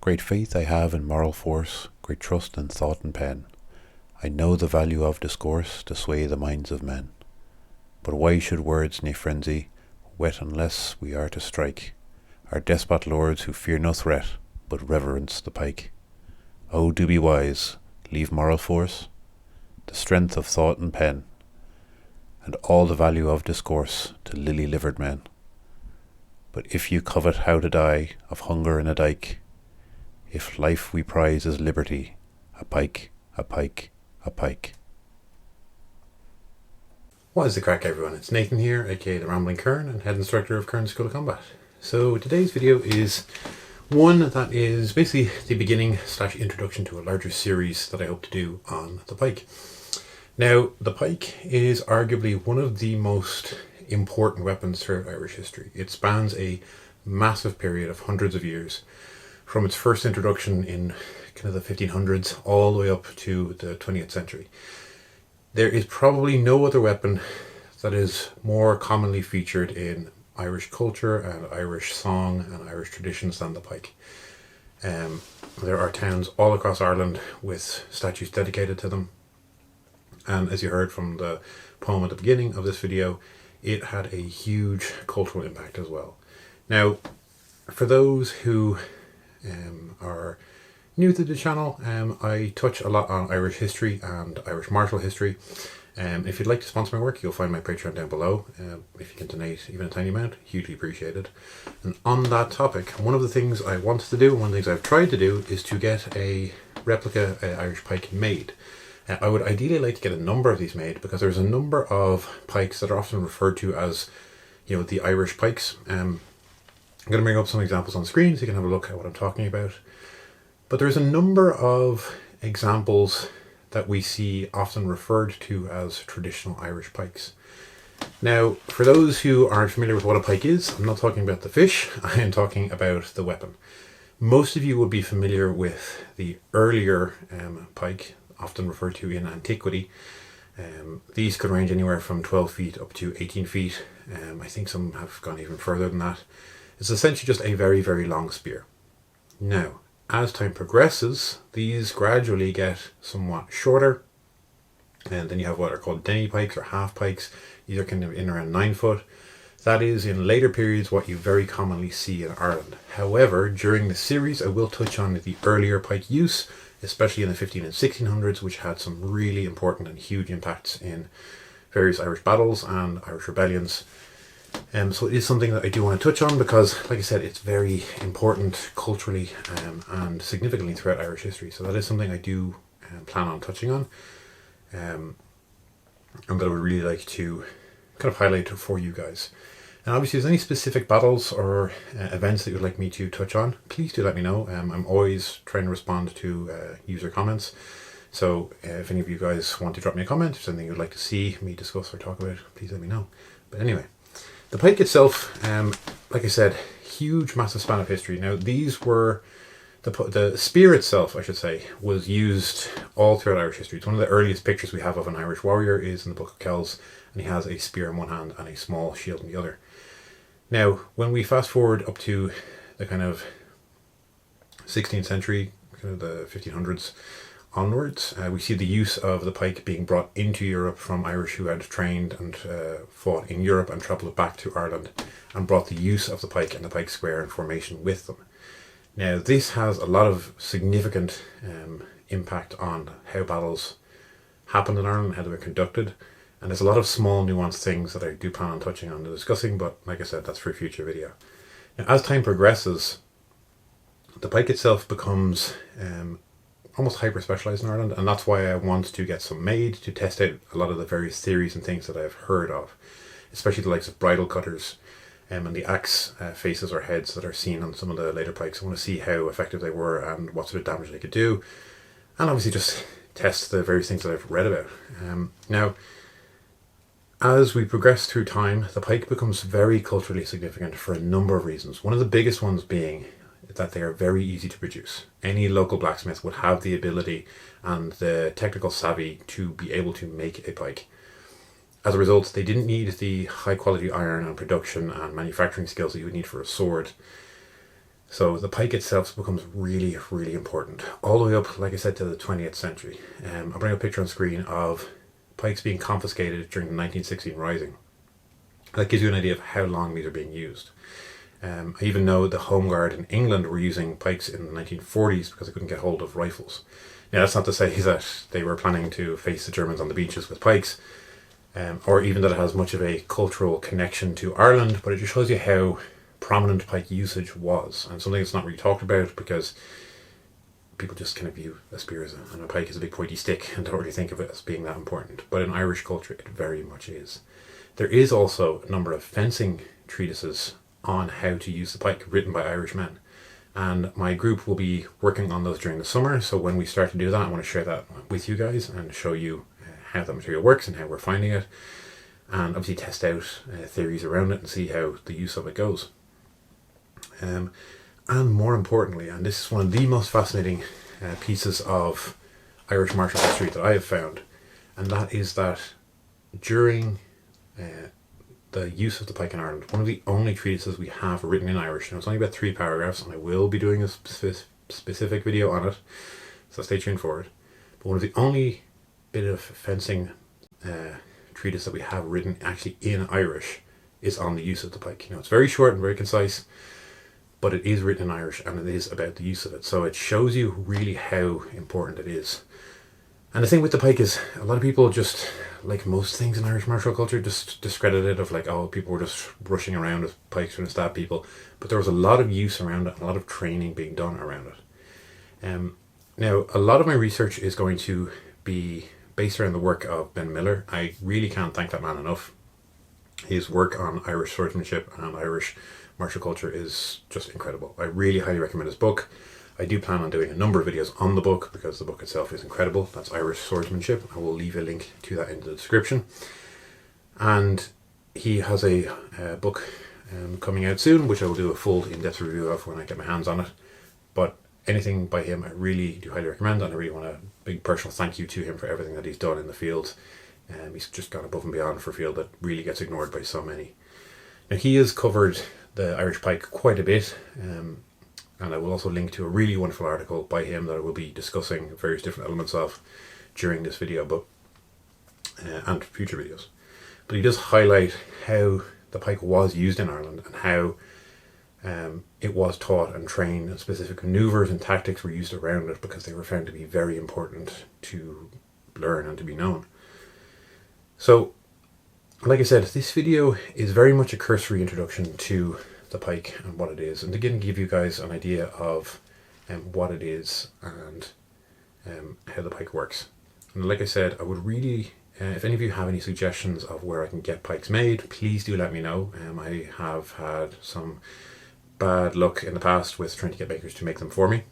Great faith I have in moral force, great trust in thought and pen. I know the value of discourse to sway the minds of men. But why should words nae frenzy whet unless we are to strike our despot lords who fear no threat but reverence the pike? Oh, do be wise, leave moral force, the strength of thought and pen, and all the value of discourse to lily-livered men. But if you covet how to die of hunger in a dike, if life we prize is liberty, a pike, a pike, a pike. What is the crack, everyone? It's Nathan here, aka the Rambling Kern, and head instructor of Kern School of Combat. So today's video is one that is basically the beginning / introduction to a larger series that I hope to do on the pike. Now, the pike is arguably one of the most important weapons throughout Irish history. It spans a massive period of hundreds of years, from its first introduction in kind of the 1500s all the way up to the 20th century. There is probably no other weapon that is more commonly featured in Irish culture and Irish song and Irish traditions than the pike. There are towns all across Ireland with statues dedicated to them. And as you heard from the poem at the beginning of this video, it had a huge cultural impact as well. Now, for those who are new to the channel, I touch a lot on Irish history and Irish martial history. If you'd like to sponsor my work, you'll find my Patreon down below. If you can donate even a tiny amount, hugely appreciated. And on that topic, one of the things I wanted to do, one of the things I've tried to do, is to get a replica Irish pike made. I would ideally like to get a number of these made, because there's a number of pikes that are often referred to as, the Irish pikes. I'm going to bring up some examples on screen so you can have a look at what I'm talking about. But there's a number of examples that we see often referred to as traditional Irish pikes. Now, for those who aren't familiar with what a pike is, I'm not talking about the fish, I am talking about the weapon. Most of you would be familiar with the earlier pike, often referred to in antiquity. These could range anywhere from 12 feet up to 18 feet. I think some have gone even further than that. It's essentially just a very, very long spear. Now, as time progresses, these gradually get somewhat shorter, and then you have what are called denny pikes or half pikes. These are kind of in around 9 foot. That is, in later periods, what you very commonly see in Ireland. However, during the series, I will touch on the earlier pike use, especially in the 15 and 1600s, which had some really important and huge impacts in various Irish battles and Irish rebellions. So it is something that I do want to touch on because, like I said, it's very important culturally and significantly throughout Irish history. So that is something I do plan on touching on, and that I would really like to kind of highlight for you guys. And obviously, if there's any specific battles or events that you'd like me to touch on, please do let me know. I'm always trying to respond to user comments. So if any of you guys want to drop me a comment, if something you'd like to see me discuss or talk about, please let me know. But anyway, the pike itself, like I said, huge, massive span of history. Now, these were, the spear itself, I should say, was used all throughout Irish history. It's one of the earliest pictures we have of an Irish warrior is in the Book of Kells, and he has a spear in one hand and a small shield in the other. Now, when we fast forward up to the kind of 16th century, kind of the 1500s onwards, we see the use of the pike being brought into Europe from Irish who had trained and fought in Europe and travelled back to Ireland and brought the use of the pike and the pike square and formation with them. Now, this has a lot of significant impact on how battles happened in Ireland, how they were conducted, and there's a lot of small nuanced things that I do plan on touching on and discussing, but like I said, that's for a future video. Now, as time progresses, the pike itself becomes almost hyper specialized in Ireland, and that's why I want to get some made to test out a lot of the various theories and things that I've heard of, especially the likes of bridle cutters and the axe faces or heads that are seen on some of the later pikes. I want to see how effective they were and what sort of damage they could do, and obviously just test the various things that I've read about. Now, as we progress through time, the pike becomes very culturally significant for a number of reasons. One of the biggest ones being that they are very easy to produce. Any local blacksmith would have the ability and the technical savvy to be able to make a pike. As a result, they didn't need the high quality iron and production and manufacturing skills that you would need for a sword. So the pike itself becomes really, really important, all the way up, like I said, to the 20th century. I'll bring a picture on screen of pikes being confiscated during the 1916 Rising. That gives you an idea of how long these are being used. I even know the Home Guard in England were using pikes in the 1940s because they couldn't get hold of rifles. Now, that's not to say that they were planning to face the Germans on the beaches with pikes, or even that it has much of a cultural connection to Ireland, but it just shows you how prominent pike usage was, and something that's not really talked about because people just kind of view a spear and a pike as a big pointy stick and don't really think of it as being that important. But in Irish culture, it very much is. There is also a number of fencing treatises on how to use the pike written by Irish men, and my group will be working on those during the summer. So when we start to do that, I want to share that with you guys and show you how that material works and how we're finding it, and obviously test out theories around it and see how the use of it goes. And more importantly, and this is one of the most fascinating pieces of Irish martial history that I have found, and that is that during the use of the pike in Ireland, one of the only treatises we have written in Irish, and it's only about 3 paragraphs, and I will be doing a specific video on it, so stay tuned for it, but one of the only bit of fencing treatise that we have written actually in Irish is on the use of the pike. It's very short and very concise, but it is written in Irish and it is about the use of it. So it shows you really how important it is. And the thing with the pike is, a lot of people just, like most things in Irish martial culture, just discredit it of like, oh, people were just rushing around with pikes trying to stab people. But there was a lot of use around it and a lot of training being done around it. Now, a lot of my research is going to be based around the work of Ben Miller. I really can't thank that man enough. His work on Irish swordsmanship and Irish martial culture is just incredible. I really highly recommend his book. I do plan on doing a number of videos on the book because the book itself is incredible. That's Irish Swordsmanship. I will leave a link to that in the description. And he has a book coming out soon, which I will do a full in-depth review of when I get my hands on it. But anything by him I really do highly recommend, and I really want a big personal thank you to him for everything that he's done in the field. He's just gone above and beyond for a field that really gets ignored by so many. Now, he has covered the Irish pike quite a bit, and I will also link to a really wonderful article by him that I will be discussing various different elements of during this video, and future videos. But he does highlight how the pike was used in Ireland and how it was taught and trained, and specific maneuvers and tactics were used around it because they were found to be very important to learn and to be known. So, like I said, this video is very much a cursory introduction to the pike and what it is, and to give you guys an idea of what it is and how the pike works. And like I said, I would really, if any of you have any suggestions of where I can get pikes made, please do let me know. I have had some bad luck in the past with trying to get makers to make them for me.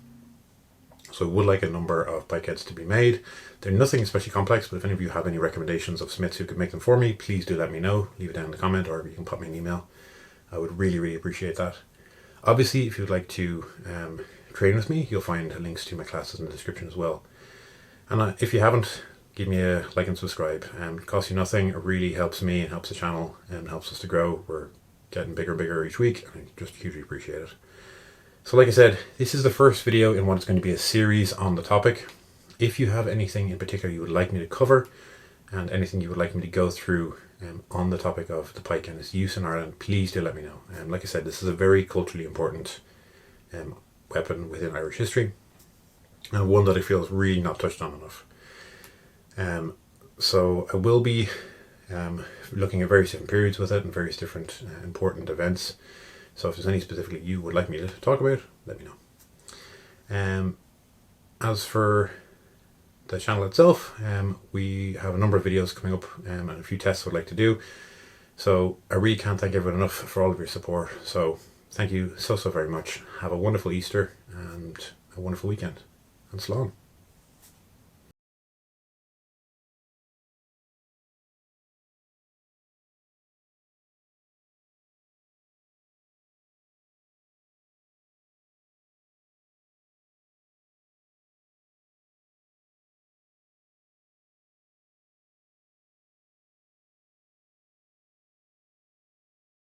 So I would like a number of pike heads to be made. They're nothing especially complex, but if any of you have any recommendations of smiths who could make them for me, please do let me know. Leave it down in the comment, or you can pop me an email. I would really, really appreciate that. Obviously, if you'd like to train with me, you'll find links to my classes in the description as well. And if you haven't, give me a like and subscribe. It costs you nothing. It really helps me and helps the channel and helps us to grow. We're getting bigger and bigger each week, and I just hugely appreciate it. So like I said, this is the first video in what is going to be a series on the topic. If you have anything in particular you would like me to cover, and anything you would like me to go through on the topic of the pike and its use in Ireland, please do let me know. Like I said, this is a very culturally important weapon within Irish history, and one that I feel is really not touched on enough. So I will be looking at various different periods with it and various different important events. So if there's any specifically you would like me to talk about, let me know. As for the channel itself, we have a number of videos coming up and a few tests I'd like to do. So I really can't thank everyone enough for all of your support. So thank you so very much. Have a wonderful Easter and a wonderful weekend. And slán.